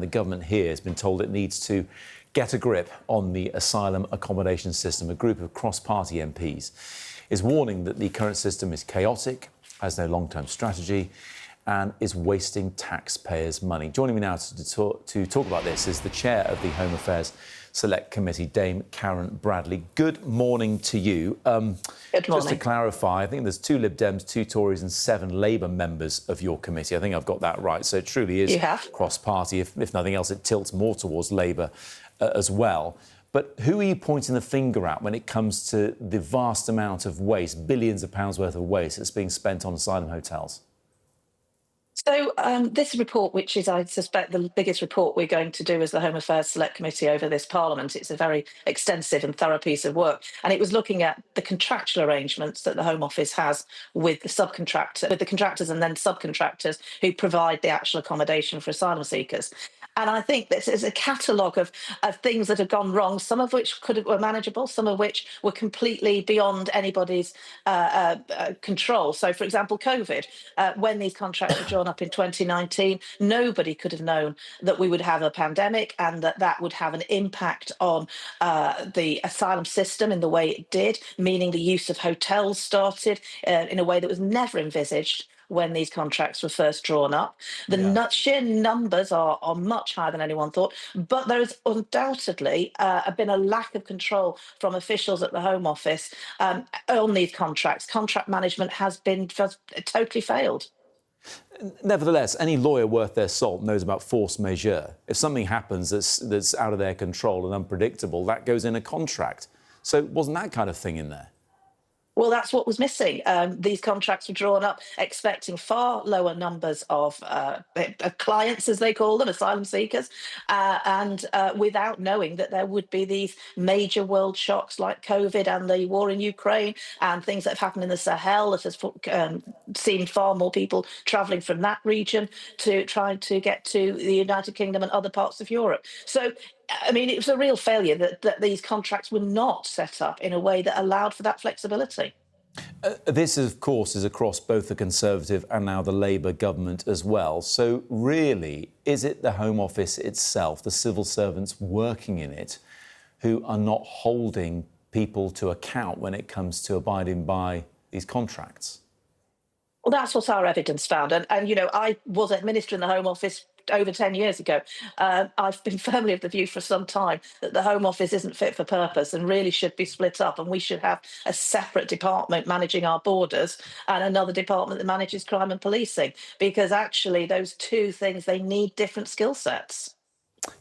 The government here has been told it needs to get a grip on the asylum accommodation system. A group of cross-party MPs is warning that the current system is chaotic, has no long-term strategy and is wasting taxpayers' money. Joining me now to talk about this is the chair of the Home Affairs Select Committee, Dame Karen Bradley. Good morning to you. Good morning. Just to clarify, I think there's 2 Lib Dems, 2 Tories and 7 Labour members of your committee. I think I've got that right. So it truly is cross-party. If nothing else, it tilts more towards Labour as well. But who are you pointing the finger at when it comes to the vast amount of waste, billions of pounds worth of waste that's being spent on asylum hotels? So this report, which is, I suspect, the biggest report we're going to do as the Home Affairs Select Committee over this Parliament, it's a very extensive and thorough piece of work. And it was looking at the contractual arrangements that the Home Office has with the contractors and then subcontractors who provide the actual accommodation for asylum seekers. And I think this is a catalogue of things that have gone wrong, some of which were manageable, some of which were completely beyond anybody's control. So, for example, COVID, when these contracts were drawn up in 2019, nobody could have known that we would have a pandemic and that would have an impact on the asylum system in the way it did, meaning the use of hotels started in a way that was never envisaged when these contracts were first drawn up. The sheer numbers are much higher than anyone thought, but there has undoubtedly been a lack of control from officials at the Home Office on these contracts. Contract management has totally failed. Nevertheless, any lawyer worth their salt knows about force majeure. If something happens that's out of their control and unpredictable, that goes in a contract. So wasn't that kind of thing in there? Well, that's what was missing. These contracts were drawn up expecting far lower numbers of clients, as they call them, asylum seekers, and without knowing that there would be these major world shocks like COVID and the war in Ukraine and things that have happened in the Sahel that has seen far more people travelling from that region to trying to get to the United Kingdom and other parts of Europe. So I mean, it was a real failure that these contracts were not set up in a way that allowed for that flexibility. This, of course, is across both the Conservative and now the Labour government as well. So really, is it the Home Office itself, the civil servants working in it, who are not holding people to account when it comes to abiding by these contracts? Well, that's what our evidence found. And you know, I was a minister in the Home Office over 10 years ago. I've been firmly of the view for some time that the Home Office isn't fit for purpose and really should be split up, and we should have a separate department managing our borders and another department that manages crime and policing, because actually those two things, they need different skill sets.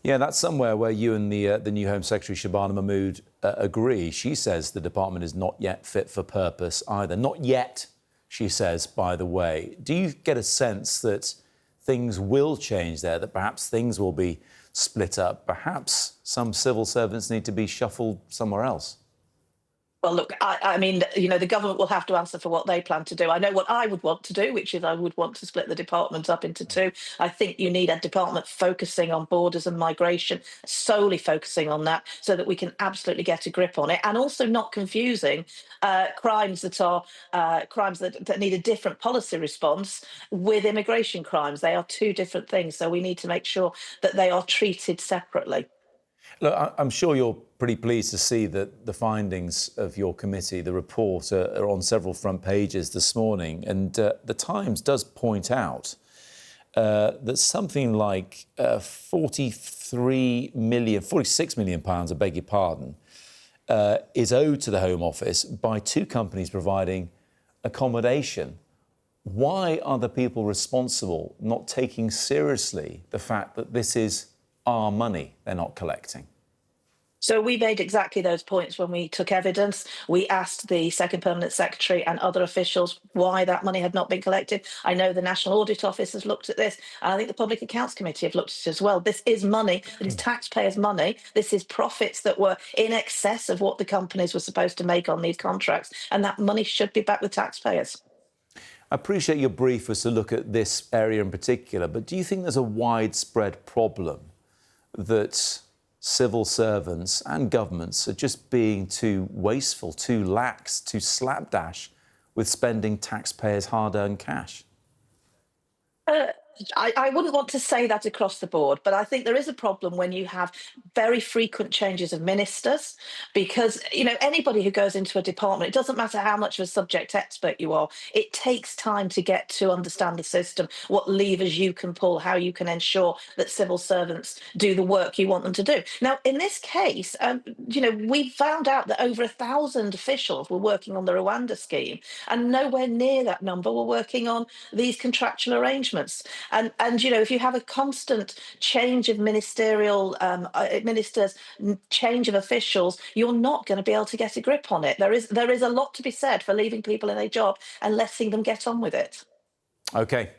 Yeah, that's somewhere where you and the new Home Secretary, Shabana Mahmood, agree. She says the department is not yet fit for purpose either. Not yet, she says, by the way. Do you get a sense that things will change there, that perhaps things will be split up, perhaps some civil servants need to be shuffled somewhere else? Well, look, I mean, you know, the government will have to answer for what they plan to do. I know what I would want to do, which is I would want to split the department up into 2. I think you need a department focusing on borders and migration, solely focusing on that, so that we can absolutely get a grip on it, and also not confusing crimes that are crimes that need a different policy response with immigration crimes. They are 2 different things, so we need to make sure that they are treated separately. Look, I'm sure you're pretty pleased to see that the findings of your committee, the report, are on several front pages this morning. And the Times does point out that something like 46 million pounds, I beg your pardon, is owed to the Home Office by 2 companies providing accommodation. Why are the people responsible not taking seriously the fact that this is our money they're not collecting? So we made exactly those points when we took evidence. We asked the Second Permanent Secretary and other officials why that money had not been collected. I know the National Audit Office has looked at this, and I think the Public Accounts Committee have looked at it as well. This is money, it is taxpayers' money. This is profits that were in excess of what the companies were supposed to make on these contracts, and that money should be back with taxpayers. I appreciate your brief was to look at this area in particular, but do you think there's a widespread problem that civil servants and governments are just being too wasteful, too lax, too slapdash with spending taxpayers' hard-earned cash? I wouldn't want to say that across the board, but I think there is a problem when you have very frequent changes of ministers, because anybody who goes into a department, it doesn't matter how much of a subject expert you are, it takes time to get to understand the system, what levers you can pull, how you can ensure that civil servants do the work you want them to do. Now, in this case, we found out that over 1,000 officials were working on the Rwanda scheme, and nowhere near that number were working on these contractual arrangements. And if you have a constant change of ministerial ministers, change of officials, you're not going to be able to get a grip on it. There is a lot to be said for leaving people in a job and letting them get on with it. OK.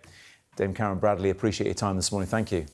Dame Karen Bradley, appreciate your time this morning. Thank you.